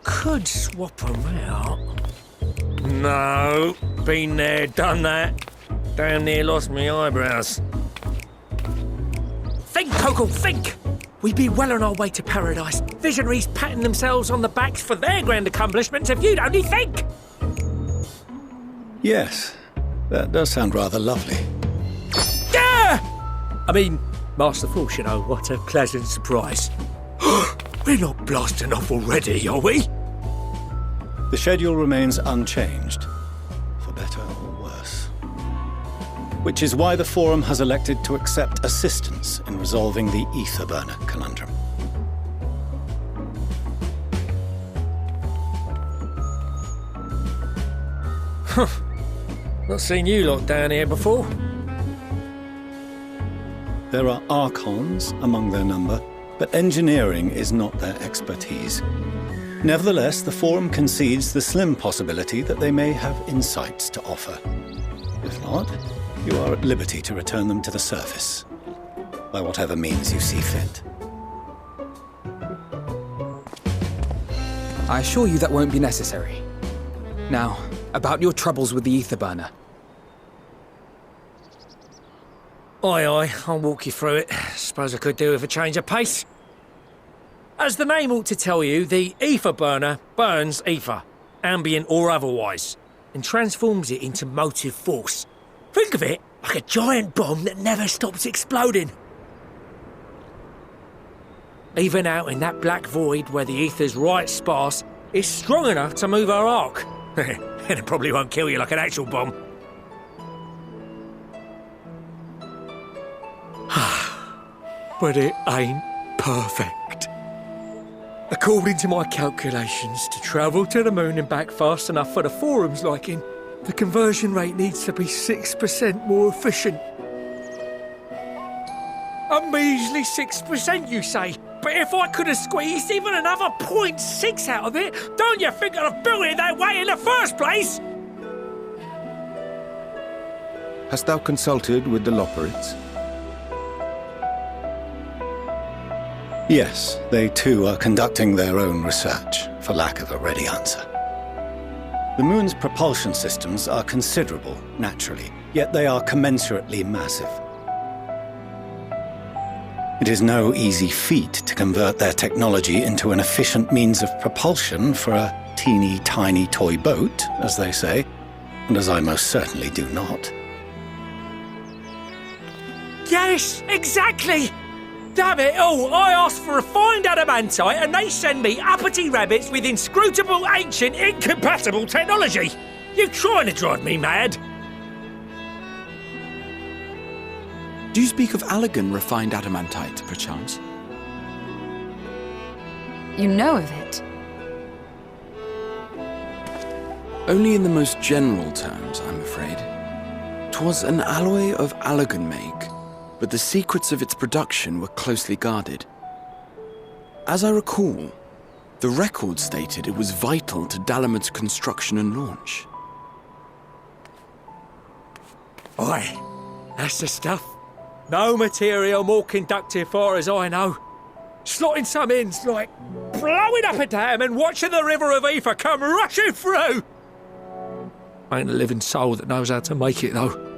could swap them out. No, been there, done that. Damn near lost me eyebrows. Think, Coco, think! We'd be well on our way to paradise. Visionaries patting themselves on the backs for their grand accomplishments if you'd only think! Yes, that does sound rather lovely. Yeah! I mean, Master Force, you know, what a pleasant surprise. We're not blasting off already, are we? The schedule remains unchanged, for better or worse. Which is why the Forum has elected to accept assistance in resolving the ether burner conundrum. Not seen you lot down here before. There are Archons among their number, but engineering is not their expertise. Nevertheless, the Forum concedes the slim possibility that they may have insights to offer. If not, you are at liberty to return them to the surface, by whatever means you see fit. I assure you that won't be necessary. Now, about your troubles with the ether burner. Aye, I'll walk you through it. Suppose I could do with a change of pace. As the name ought to tell you, the ether burner burns ether, ambient or otherwise, and transforms it into motive force. Think of it like a giant bomb that never stops exploding. Even out in that black void where the ether's right sparse, it's strong enough to move our arc. And it probably won't kill you like an actual bomb. But it ain't perfect. According to my calculations, to travel to the moon and back fast enough for the Forum's liking, the conversion rate needs to be 6% more efficient. A measly 6%, you say? But if I could have squeezed even another 0.6 out of it, don't you think I'd have built it that way in the first place? Hast thou consulted with the Loperids? Yes, they too are conducting their own research, for lack of a ready answer. The moon's propulsion systems are considerable, naturally, yet they are commensurately massive. It is no easy feat to convert their technology into an efficient means of propulsion for a teeny tiny toy boat, as they say, and as I most certainly do not. Yes, exactly! Damn it all, I asked for refined adamantite and they send me uppity rabbits with inscrutable, ancient, incompatible technology! You trying to drive me mad? Do you speak of Allegan refined adamantite, perchance? You know of it? Only in the most general terms, I'm afraid. 'Twas an alloy of Allegan make, but the secrets of its production were closely guarded. As I recall, the record stated it was vital to Dalamud's construction and launch. Aye, that's the stuff. No material more conductive far as I know. Slotting some in's like blowing up a dam and watching the river of ether come rushing through. Ain't a living soul that knows how to make it though.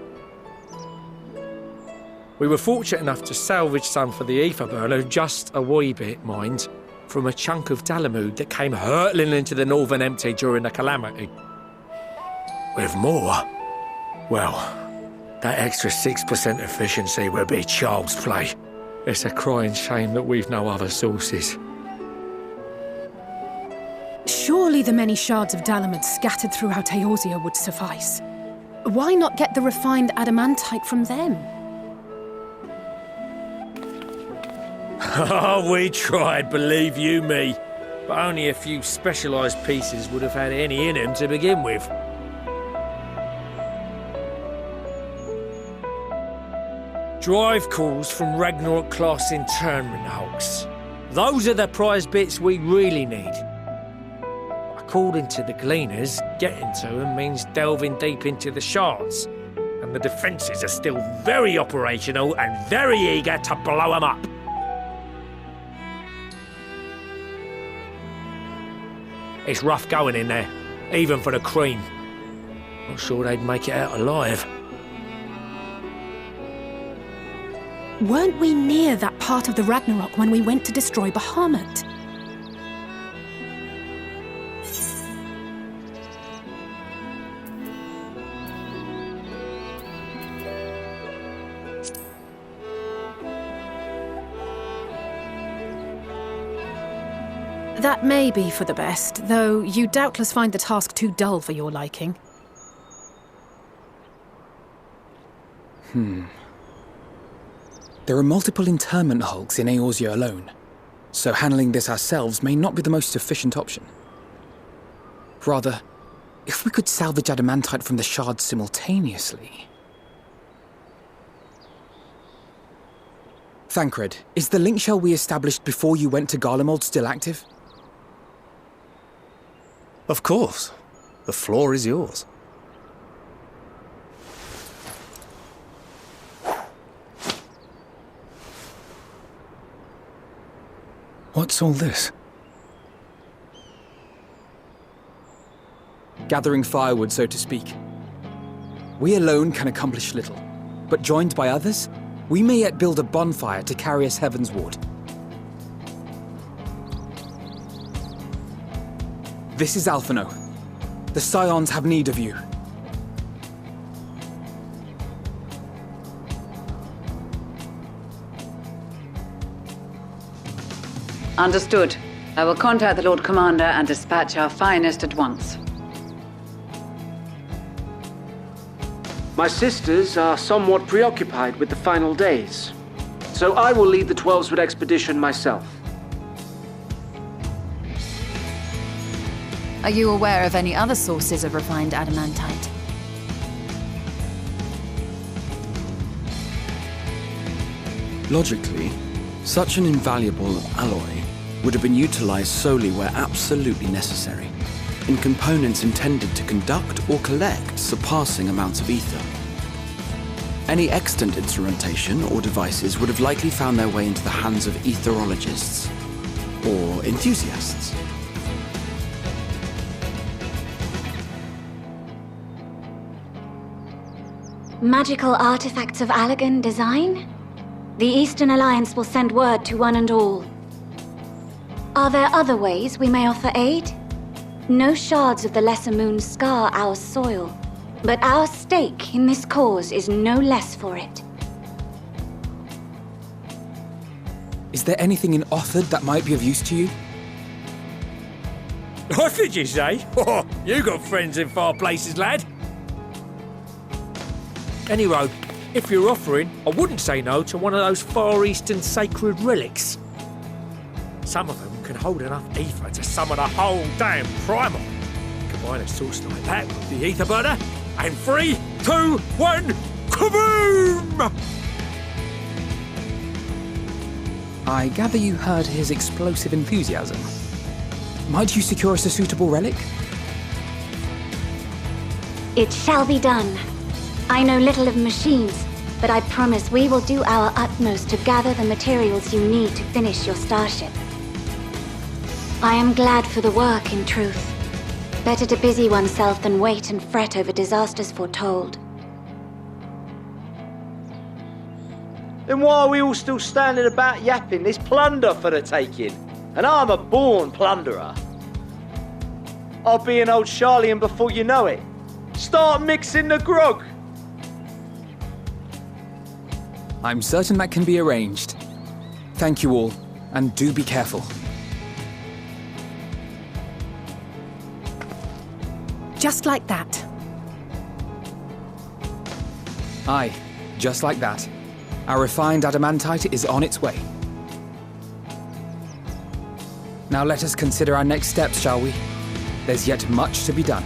We were fortunate enough to salvage some for the ether burner, just a wee bit, mind, from a chunk of Dalamud that came hurtling into the Northern Empty during the calamity. With more, well, that extra 6% efficiency would be child's play. It's a crying shame that we've no other sources. Surely the many shards of Dalamud scattered throughout Eorzea would suffice. Why not get the refined adamantite from them? Oh, we tried, believe you me. But only a few specialised pieces would have had any in them to begin with. Drive calls from Ragnarok-class internment hulks. Those are the prize bits we really need. According to the Gleaners, getting to them means delving deep into the shards. And the defences are still very operational and very eager to blow them up. It's rough going in there, even for the cream. Not sure they'd make it out alive. Weren't we near that part of the Ragnarok when we went to destroy Bahamut? That may be for the best, though you doubtless find the task too dull for your liking. There are multiple internment hulks in Eorzea alone, so handling this ourselves may not be the most efficient option. Rather, if we could salvage adamantite from the shards simultaneously... Thancred, is the link shell we established before you went to Garlemald still active? Of course. The floor is yours. What's all this? Gathering firewood, so to speak. We alone can accomplish little, but joined by others, we may yet build a bonfire to carry us heavensward. This is Alphino. The Scions have need of you. Understood. I will contact the Lord Commander and dispatch our finest at once. My sisters are somewhat preoccupied with the final days, so I will lead the 12-Sword expedition myself. Are you aware of any other sources of refined adamantite? Logically, such an invaluable alloy would have been utilized solely where absolutely necessary, in components intended to conduct or collect surpassing amounts of ether. Any extant instrumentation or devices would have likely found their way into the hands of etherologists, or enthusiasts. Magical artifacts of Allagan design? The Eastern Alliance will send word to one and all. Are there other ways we may offer aid? No shards of the Lesser Moon scar our soil, but our stake in this cause is no less for it. Is there anything in Othard that might be of use to you? What did you say? Oh, you got friends in far places, lad. Anyway, if you're offering, I wouldn't say no to one of those Far Eastern sacred relics. Some of them can hold enough ether to summon a whole damn primal. Combine a source like that with the ether burner, and 3, 2, 1, kaboom! I gather you heard his explosive enthusiasm. Might you secure us a suitable relic? It shall be done. I know little of machines, but I promise we will do our utmost to gather the materials you need to finish your starship. I am glad for the work, in truth. Better to busy oneself than wait and fret over disasters foretold. Then why are we all still standing about yapping? There's plunder for the taking, and I'm a born plunderer. I'll be an old Charlian before you know it. Start mixing the grog. I'm certain that can be arranged. Thank you all, and do be careful. Just like that. Aye, just like that. Our refined adamantite is on its way. Now let us consider our next steps, shall we? There's yet much to be done.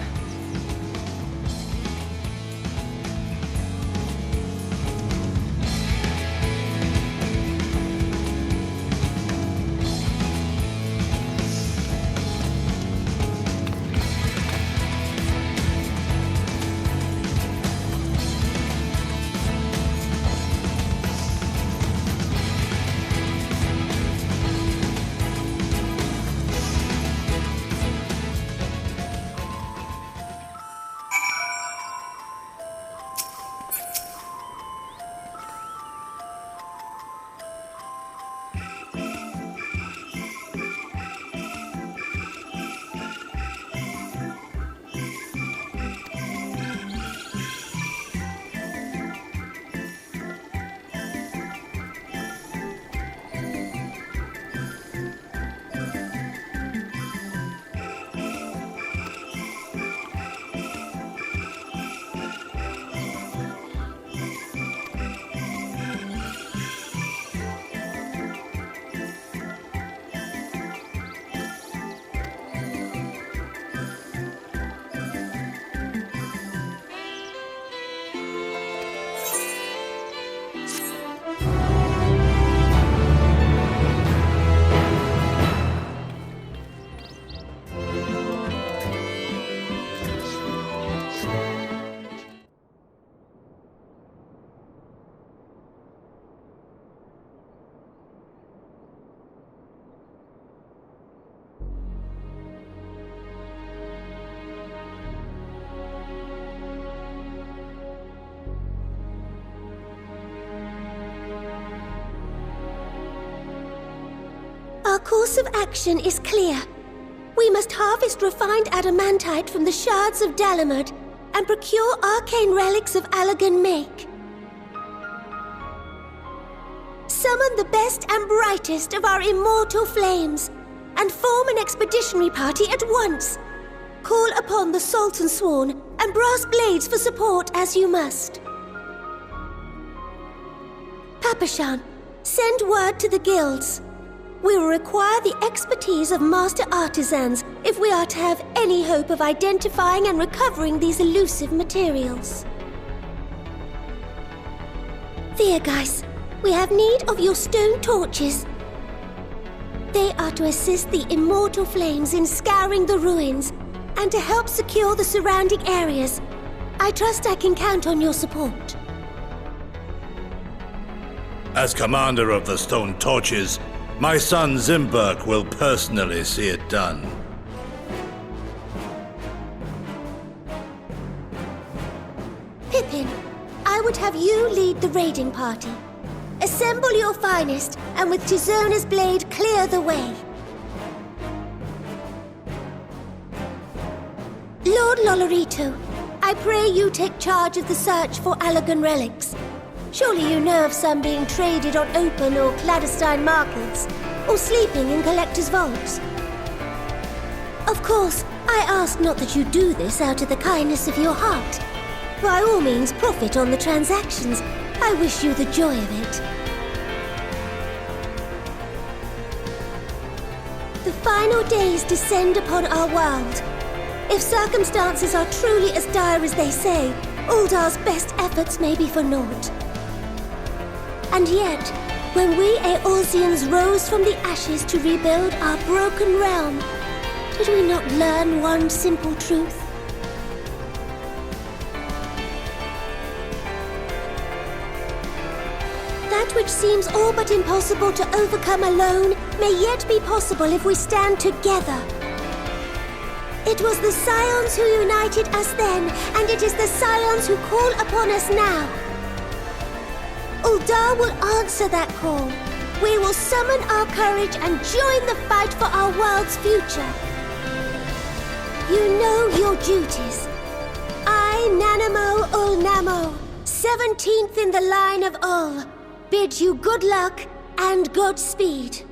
course of action is clear. We must harvest refined adamantite from the shards of Dalamud and procure arcane relics of Allagan make. Summon the best and brightest of our immortal flames and form an expeditionary party at once. Call upon the Sultan Sworn and Brass Blades for support as you must. Papashan, send word to the guilds. We will require the expertise of master artisans if we are to have any hope of identifying and recovering these elusive materials. Viergeist, we have need of your stone torches. They are to assist the immortal flames in scouring the ruins and to help secure the surrounding areas. I trust I can count on your support. As commander of the Stone Torches, my son Zimberk will personally see it done. Pippin, I would have you lead the raiding party. Assemble your finest, and with Tizona's blade, clear the way. Lord Lolorito, I pray you take charge of the search for Allagan relics. Surely you know of some being traded on open or clandestine markets, or sleeping in collectors' vaults. Of course, I ask not that you do this out of the kindness of your heart. By all means, profit on the transactions. I wish you the joy of it. The final days descend upon our world. If circumstances are truly as dire as they say, Uldar's best efforts may be for naught. And yet, when we Eorzeans rose from the ashes to rebuild our broken realm, did we not learn one simple truth? That which seems all but impossible to overcome alone may yet be possible if we stand together. It was the Scions who united us then, and it is the Scions who call upon us now. Uldar will answer that call. We will summon our courage and join the fight for our world's future. You know your duties. I, Nanamo Ulnamo, 17th in the line of Ul, bid you good luck and Godspeed.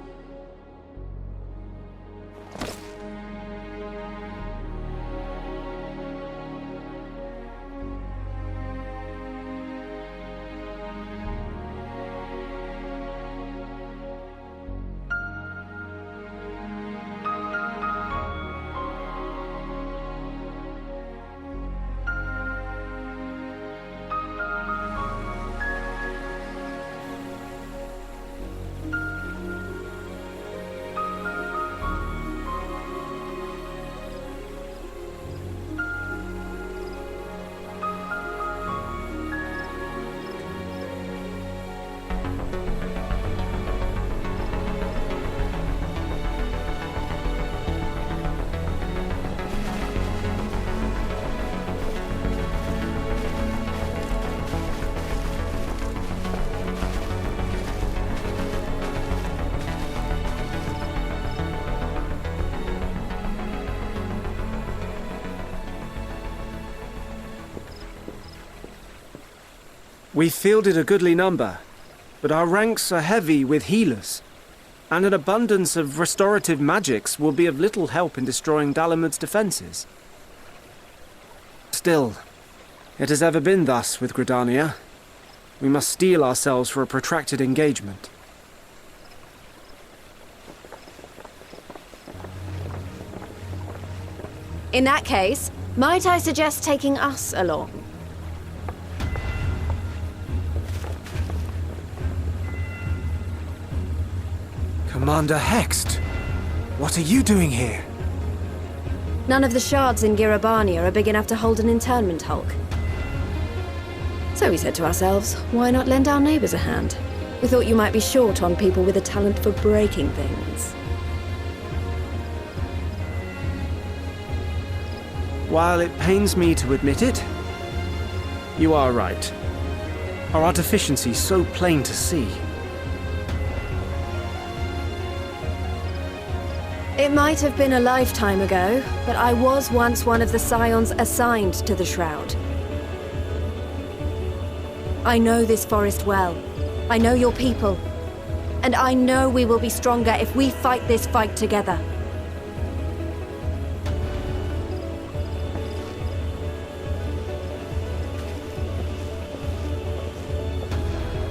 We've fielded a goodly number, but our ranks are heavy with healers, and an abundance of restorative magics will be of little help in destroying Dalamud's defenses. Still, it has ever been thus with Gridania. We must steel ourselves for a protracted engagement. In that case, might I suggest taking us along? Commander Hext, what are you doing here? None of the shards in Girabania are big enough to hold an internment hulk. So we said to ourselves, why not lend our neighbors a hand? We thought you might be short on people with a talent for breaking things. While it pains me to admit it, you are right. Our artificiency so plain to see. It might have been a lifetime ago, but I was once one of the scions assigned to the Shroud. I know this forest well. I know your people. And I know we will be stronger if we fight this fight together.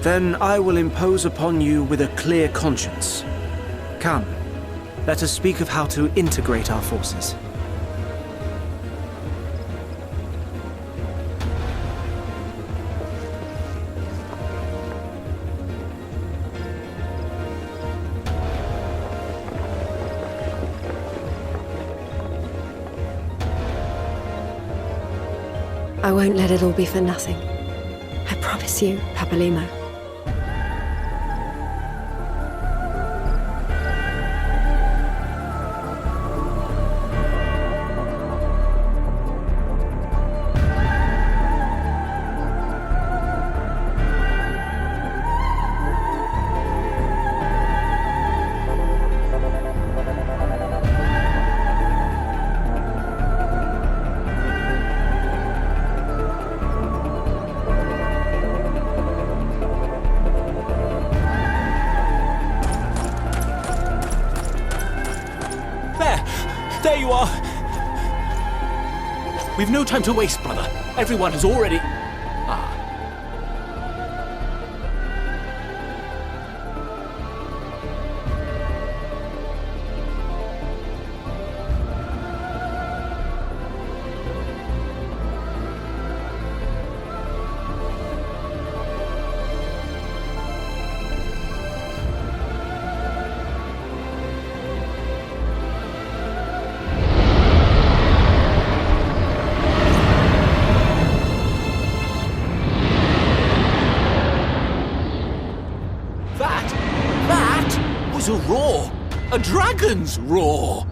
Then I will impose upon you with a clear conscience. Come, let us speak of how to integrate our forces. I won't let it all be for nothing. I promise you, Papalimo. There you are! We've no time to waste, brother. Everyone has already... That was a roar! A dragon's roar!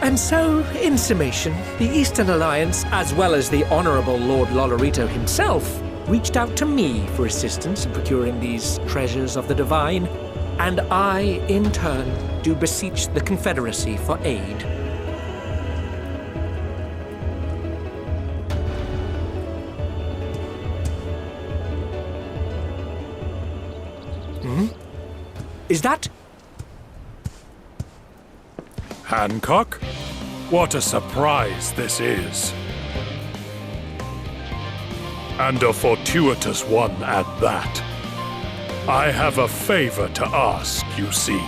And so, in summation, the Eastern Alliance, as well as the Honourable Lord Lolorito himself, reached out to me for assistance in procuring these treasures of the divine, and I, in turn, do beseech the Confederacy for aid. Is that... Hancock? What a surprise this is. And a fortuitous one at that. I have a favor to ask, you see.